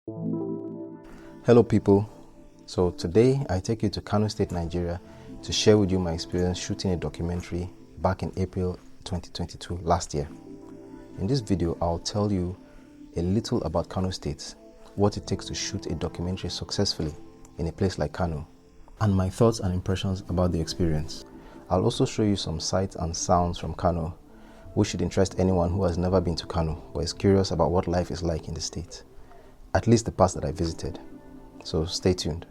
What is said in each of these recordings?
Hello people, so today I take you to Kano State, Nigeria to share with you my experience shooting a documentary back in April 2022 last year. In this video, I'll tell you a little about Kano State, what it takes to shoot a documentary successfully in a place like Kano, and my thoughts and impressions about the experience. I'll also show you some sights and sounds from Kano, which should interest anyone who has never been to Kano or is curious about what life is like in the state, at least the parts that I visited. So stay tuned.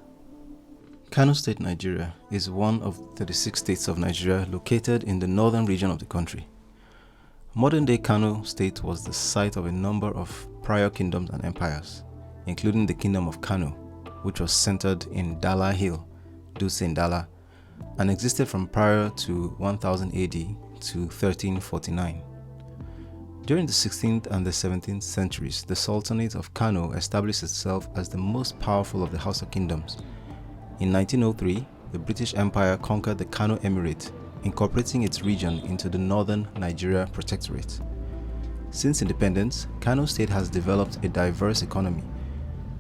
Kano State, Nigeria is one of 36 states of Nigeria located in the northern region of the country. Modern-day Kano State was the site of a number of prior kingdoms and empires, including the Kingdom of Kano, which was centered in Dala Hill, Dutse in Dala, and existed from prior to 1000 AD to 1349. During the 16th and the 17th centuries, the Sultanate of Kano established itself as the most powerful of the Hausa kingdoms. In 1903, the British Empire conquered the Kano Emirate, incorporating its region into the Northern Nigeria Protectorate. Since independence, Kano State has developed a diverse economy,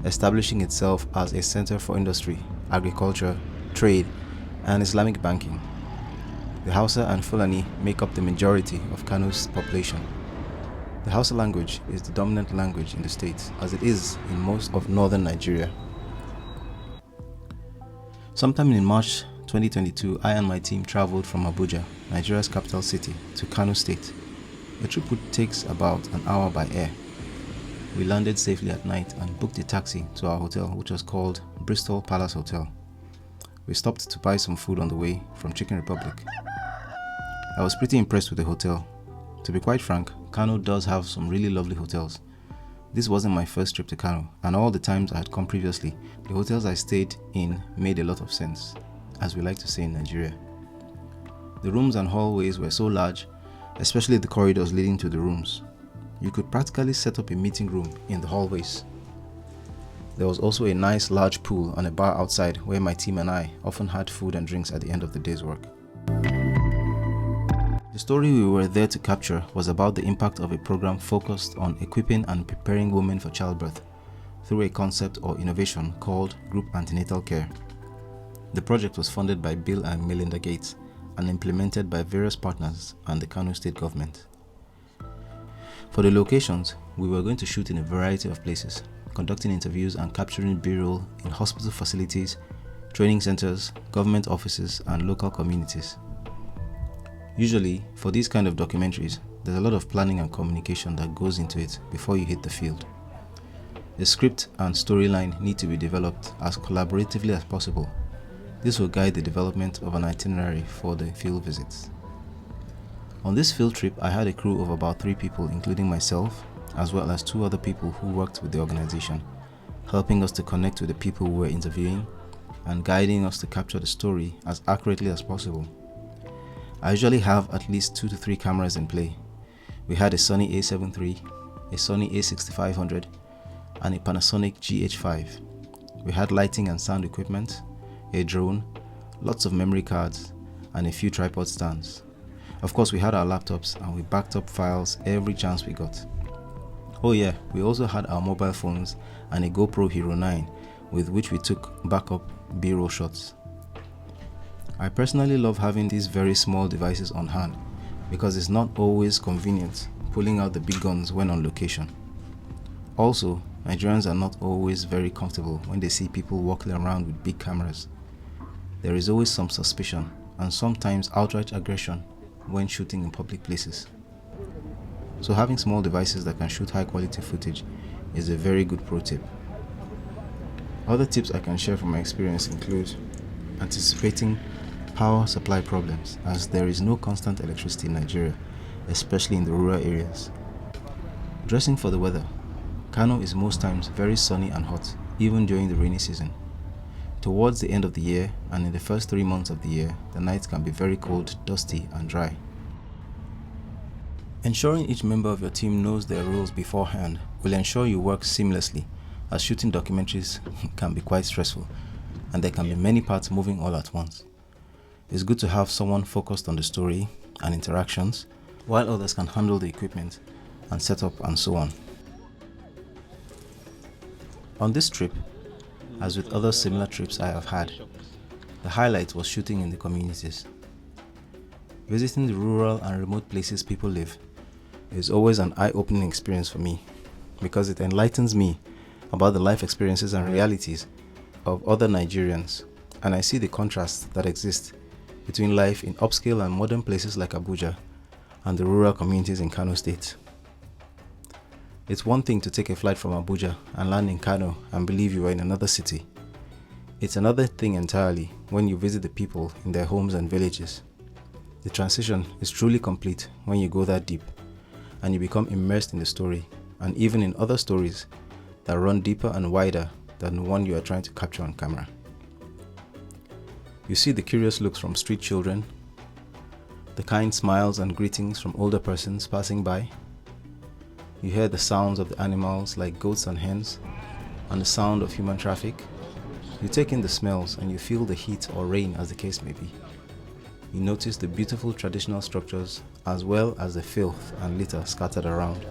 establishing itself as a center for industry, agriculture, trade, and Islamic banking. The Hausa and Fulani make up the majority of Kano's population. The Hausa language is the dominant language in the state, as it is in most of northern Nigeria. Sometime in March 2022, I and my team traveled from Abuja, Nigeria's capital city, to Kano State. The trip would take about an hour by air. We landed safely at night and booked a taxi to our hotel, which was called Bristol Palace Hotel. We stopped to buy some food on the way from Chicken Republic. I was pretty impressed with the hotel. To be quite frank, Kano does have some really lovely hotels. This wasn't my first trip to Kano, and all the times I had come previously, the hotels I stayed in made a lot of sense, as we like to say in Nigeria. The rooms and hallways were so large, especially the corridors leading to the rooms. You could practically set up a meeting room in the hallways. There was also a nice large pool and a bar outside where my team and I often had food and drinks at the end of the day's work. The story we were there to capture was about the impact of a program focused on equipping and preparing women for childbirth through a concept or innovation called Group Antenatal Care. The project was funded by Bill and Melinda Gates and implemented by various partners and the Kano State government. For the locations, we were going to shoot in a variety of places, conducting interviews and capturing B-roll in hospital facilities, training centers, government offices, and local communities. Usually, for these kind of documentaries, there's a lot of planning and communication that goes into it before you hit the field. The script and storyline need to be developed as collaboratively as possible. This will guide the development of an itinerary for the field visits. On this field trip, I had a crew of about 3 people, including myself, as well as 2 other people who worked with the organization, helping us to connect with the people we were interviewing and guiding us to capture the story as accurately as possible. I usually have at least 2 to 3 cameras in play. We had a Sony A7 III, a Sony A6500, and a Panasonic GH5. We had lighting and sound equipment, a drone, lots of memory cards, and a few tripod stands. Of course, we had our laptops and we backed up files every chance we got. Oh yeah, we also had our mobile phones and a GoPro Hero 9 with which we took backup B-roll shots. I personally love having these very small devices on hand because it's not always convenient pulling out the big guns when on location. Also, Nigerians are not always very comfortable when they see people walking around with big cameras. There is always some suspicion and sometimes outright aggression when shooting in public places. So having small devices that can shoot high quality footage is a very good pro tip. Other tips I can share from my experience include anticipating power supply problems, as there is no constant electricity in Nigeria, especially in the rural areas. Dressing for the weather. Kano is most times very sunny and hot, even during the rainy season. Towards the end of the year and in the first 3 months of the year, the nights can be very cold, dusty, and dry. Ensuring each member of your team knows their roles beforehand will ensure you work seamlessly, as shooting documentaries can be quite stressful, and there can be many parts moving all at once. It's good to have someone focused on the story and interactions, while others can handle the equipment and setup and so on. On this trip, as with other similar trips I have had, the highlight was shooting in the communities. Visiting the rural and remote places people live is always an eye-opening experience for me, because it enlightens me about the life experiences and realities of other Nigerians, and I see the contrasts that exist between life in upscale and modern places like Abuja and the rural communities in Kano State. It's one thing to take a flight from Abuja and land in Kano and believe you are in another city. It's another thing entirely when you visit the people in their homes and villages. The transition is truly complete when you go that deep and you become immersed in the story, and even in other stories that run deeper and wider than the one you are trying to capture on camera. You see the curious looks from street children, the kind smiles and greetings from older persons passing by. You hear the sounds of the animals like goats and hens, and the sound of human traffic. You take in the smells and you feel the heat or rain, as the case may be. You notice the beautiful traditional structures as well as the filth and litter scattered around.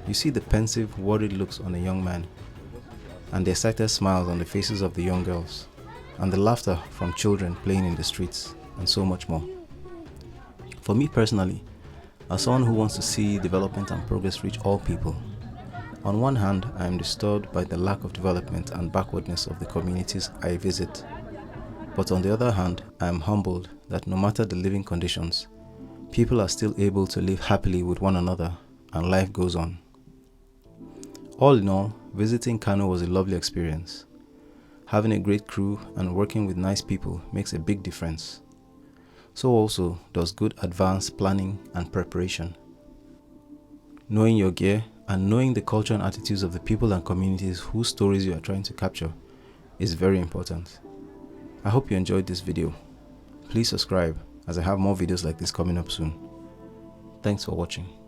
You see the pensive, worried looks on a young man, and the excited smiles on the faces of the young girls, and the laughter from children playing in the streets, and so much more. For me personally, as someone who wants to see development and progress reach all people, on one hand, I am disturbed by the lack of development and backwardness of the communities I visit. But on the other hand, I am humbled that no matter the living conditions, people are still able to live happily with one another and life goes on. All in all, visiting Kano was a lovely experience. Having a great crew and working with nice people makes a big difference. So also does good advanced planning and preparation. Knowing your gear and knowing the culture and attitudes of the people and communities whose stories you are trying to capture is very important. I hope you enjoyed this video. Please subscribe, as I have more videos like this coming up soon. Thanks for watching.